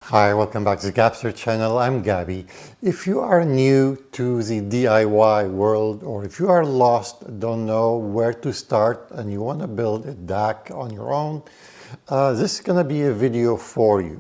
Hi, welcome back to the Gabster channel. I'm Gabby. If you are new to the DIY world, or if you are lost, don't know where to start, and you want to build a DAC on your own, this is going to be a video for you.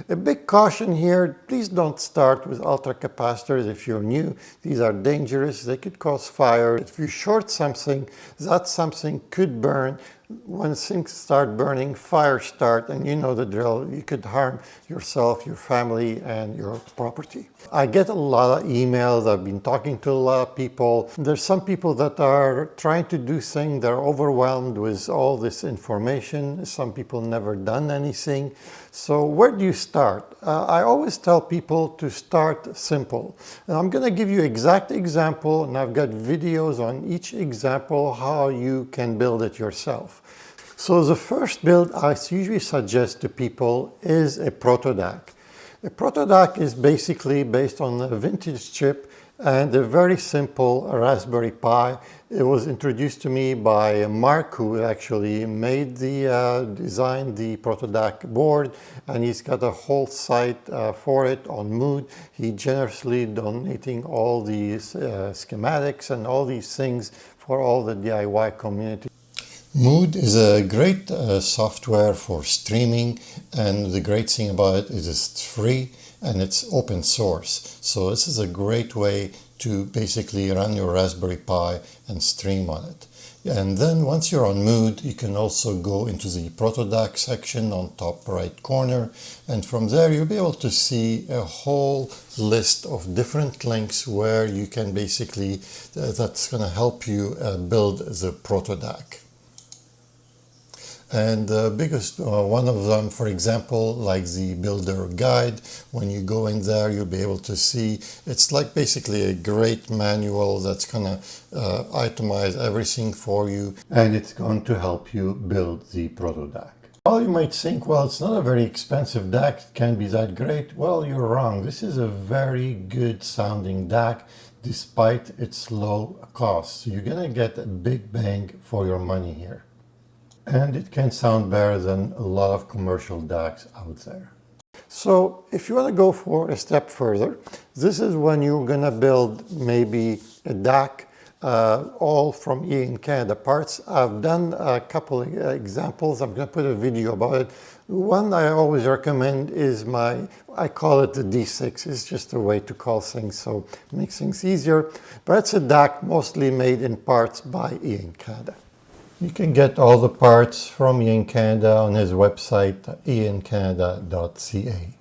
A big caution here, please don't start with ultra capacitors if you're new. These are dangerous, they could cause fire. If you short something, that something could burn. When things start burning, fire start, and you know the drill. You could harm yourself, your family, and your property. I get a lot of emails. I've been talking to a lot of people. There's some people that are trying to do things. They're overwhelmed with all this information. Some people never done anything. So where do you start? I always tell people to start simple. And I'm going to give you exact example, and I've got videos on each example how you can build it yourself. So the first build I usually suggest to people is a Protodeck. A Protodeck is basically based on a vintage chip and a very simple Raspberry Pi. It was introduced to me by Mark, who actually made designed the Protodeck board, and he's got a whole site for it on Mood. He generously donating all these schematics and all these things for all the DIY community. Mood is a great software for streaming, and the great thing about it is it's free and it's open source. So this is a great way to basically run your Raspberry Pi and stream on it. And then once you're on Mood, you can also go into the Protodeck section on top right corner, and from there you'll be able to see a whole list of different links where you can basically, that's going to help you build the Protodeck. And the biggest one of them, for example, like the builder guide, when you go in there, you'll be able to see it's like basically a great manual that's going to itemize everything for you, and it's going to help you build the Protodeck. Well, you might think, well, it's not a very expensive DAC, it can't be that great. Well, you're wrong. This is a very good sounding DAC despite its low cost. So you're going to get a big bang for your money here. And it can sound better than a lot of commercial DACs out there. So if you want to go for a step further, this is when you're going to build maybe a DAC all from UcConditioners parts. I've done a couple of examples. I'm going to put a video about it. One I always recommend is I call it the D6. It's just a way to call things, so it makes things easier. But it's a DAC mostly made in parts by UcConditioners. You can get all the parts from UcConditioners on his website, UcConditioners.ca.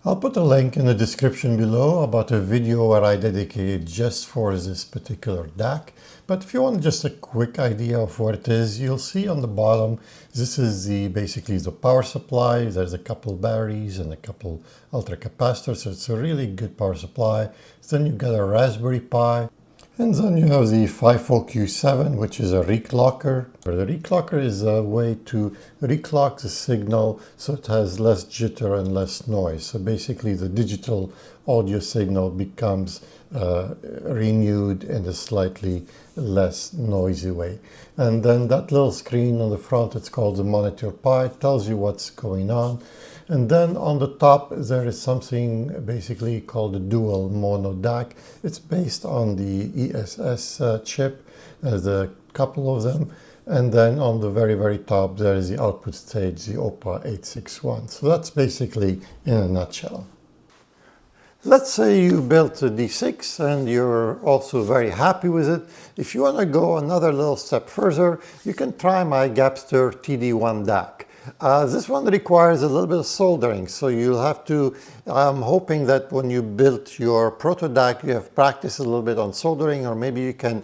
I'll put a link in the description below about a video where I dedicated just for this particular DAC. But if you want just a quick idea of what it is, you'll see on the bottom, this is basically the power supply. There's a couple batteries and a couple ultra capacitors, so it's a really good power supply. Then you've got a Raspberry Pi. And then you have the FIFO Q7, which is a reclocker. The reclocker is a way to reclock the signal so it has less jitter and less noise. So basically the digital audio signal becomes renewed in a slightly less noisy way. And then that little screen on the front, it's called the Monitor Pi, it tells you what's going on. And then on the top there is something basically called a dual mono DAC. It's based on the ESS chip. There's a couple of them. And then on the very, very top there is the output stage, the OPA 861. So that's basically in a nutshell. Let's say you built a D6 and you're also very happy with it. If you want to go another little step further, you can try my Gabster TD1 DAC. This one requires a little bit of soldering, so you'll have to, I'm hoping that when you build your Protodeck you have practiced a little bit on soldering, or maybe you can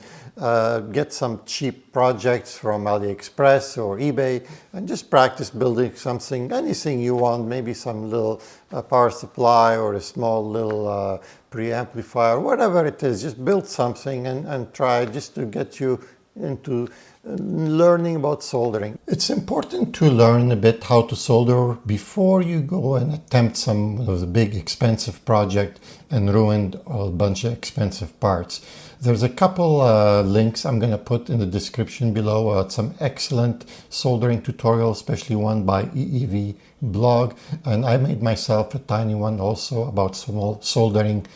get some cheap projects from AliExpress or eBay and just practice building something, anything you want, maybe some little power supply or a small little preamplifier, whatever it is, just build something and try just to get you into learning about soldering. It's important to learn a bit how to solder before you go and attempt some of the big expensive project and ruin a bunch of expensive parts. There's a couple links I'm going to put in the description below. Some excellent soldering tutorials, especially one by EEV blog, and I made myself a tiny one also about soldering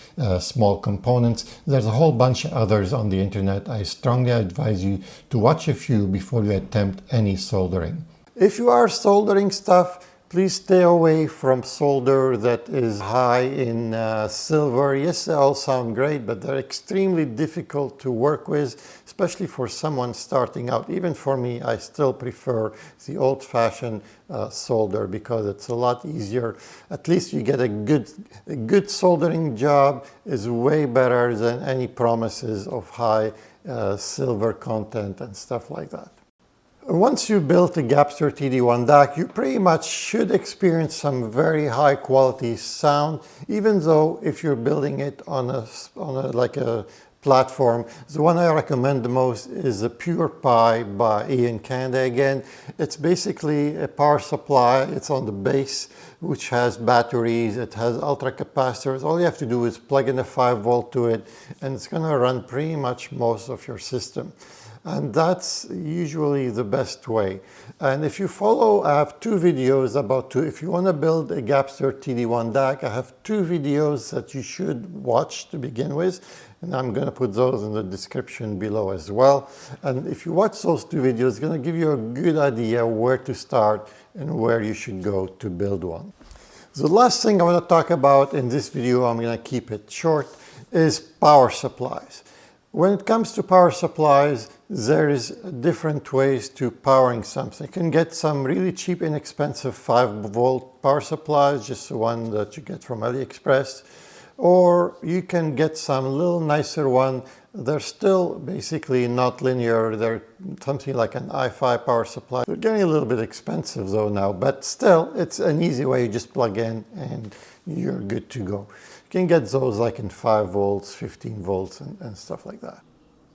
small components. There's a whole bunch of others on the internet. I strongly advise you to watch a few before you attempt any soldering. If you are soldering stuff, please stay away from solder that is high in silver. Yes, they all sound great, but they're extremely difficult to work with, especially for someone starting out. Even for me, I still prefer the old-fashioned solder because it's a lot easier. At least you get a good soldering job is way better than any promises of high silver content and stuff like that. Once you build a Gabster TD1 DAC, you pretty much should experience some very high quality sound, even though if you're building it on a platform. The one I recommend the most is the Pure Pi by Ian Canada. Again, it's basically a power supply. It's on the base, which has batteries. It has ultra capacitors. All you have to do is plug in a 5-volt to it, and it's going to run pretty much most of your system. And that's usually the best way. And if you follow, I have two videos if you want to build a Gabster TD1 DAC, I have two videos that you should watch to begin with. And I'm going to put those in the description below as well. And if you watch those two videos, it's going to give you a good idea where to start and where you should go to build one. The last thing I want to talk about in this video, I'm going to keep it short, is power supplies. When it comes to power supplies, there is different ways to powering something. You can get some really cheap, inexpensive 5-volt power supplies, just the one that you get from AliExpress, or you can get some little nicer one. They're still basically not linear. They're something like an i5 power supply. They're getting a little bit expensive though now, but still it's an easy way. You just plug in and you're good to go. You can get those like in 5 volts, 15 volts and stuff like that.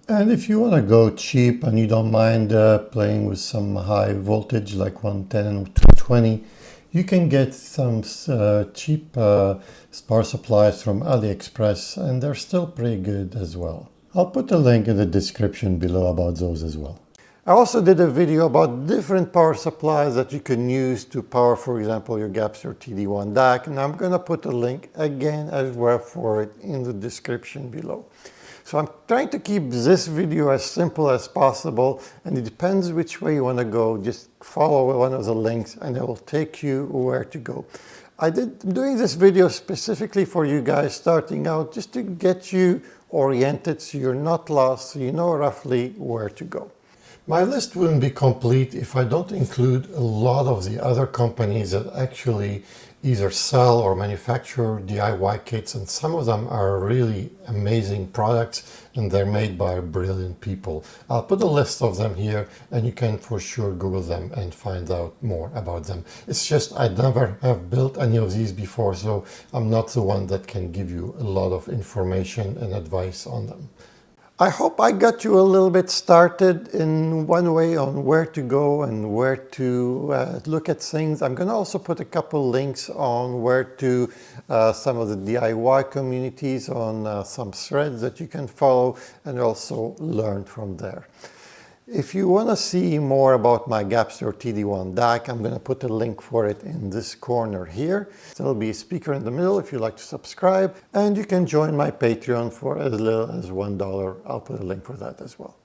And if you want to go cheap and you don't mind playing with some high voltage like 110 and 220, you can get some cheap power supplies from AliExpress, and they're still pretty good as well. I'll put a link in the description below about those as well. I also did a video about different power supplies that you can use to power, for example, your Gabster TD1 DAC, and I'm going to put a link again as well for it in the description below. So I'm trying to keep this video as simple as possible, and it depends which way you want to go. Just follow one of the links and it will take you where to go. I'm doing this video specifically for you guys starting out, just to get you oriented so you're not lost, so you know roughly where to go. My list wouldn't be complete if I don't include a lot of the other companies that actually either sell or manufacture DIY kits, and some of them are really amazing products and they're made by brilliant people. I'll put a list of them here and you can for sure Google them and find out more about them. It's just I never have built any of these before, so I'm not the one that can give you a lot of information and advice on them. I hope I got you a little bit started in one way on where to go and where to look at things. I'm going to also put a couple links on where to some of the DIY communities, on some threads that you can follow and also learn from there. If you want to see more about my Gabster TD1 DAC, I'm going to put a link for it in this corner here. There'll be a speaker in the middle if you'd like to subscribe, and you can join my Patreon for as little as $1. I'll put a link for that as well.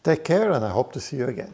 Take care, and I hope to see you again.